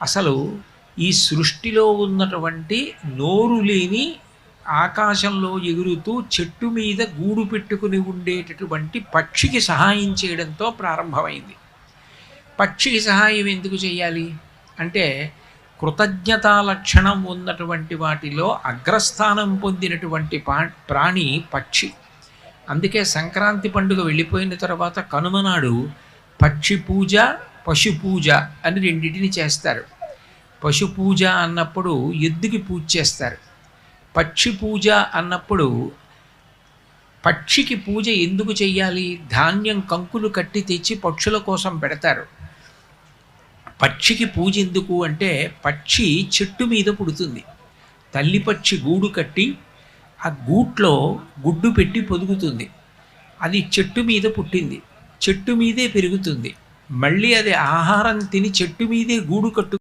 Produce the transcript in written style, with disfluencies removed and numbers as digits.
అసలు ఈ సృష్టిలో ఉన్నటువంటి నోరు లేని ఆకాశంలో ఎగురుతూ చెట్టు మీద గూడు పెట్టుకుని ఉండేటటువంటి పక్షికి సహాయం చేయడంతో ప్రారంభమైంది. పక్షికి సహాయం ఎందుకు చేయాలి అంటే, కృతజ్ఞతా లక్షణం ఉన్నటువంటి వాటిలో అగ్రస్థానం పొందినటువంటి ప్రాణి పక్షి. అందుకే సంక్రాంతి పండుగ వెళ్ళిపోయిన తర్వాత కనుమనాడు పక్షి పూజ, పశు పూజ అని రెండింటిని చేస్తారు. పశు పూజ అన్నప్పుడు ఎద్దుకి పూజ చేస్తారు. పక్షి పూజ అన్నప్పుడు పక్షికి పూజ ఎందుకు చెయ్యాలి? ధాన్యం కంకులు కట్టి తెచ్చి పక్షుల కోసం పెడతారు. పక్షికి పూజ ఎందుకు అంటే, పక్షి చెట్టు మీద పుడుతుంది. తల్లి పక్షి గూడు కట్టి ఆ గూట్లో గుడ్డు పెట్టి పొదుగుతుంది. అది చెట్టు మీద పుట్టింది, చెట్టు మీదే పెరుగుతుంది. మళ్ళీ అది ఆహారం తిని చెట్టు మీదే గూడు కట్టు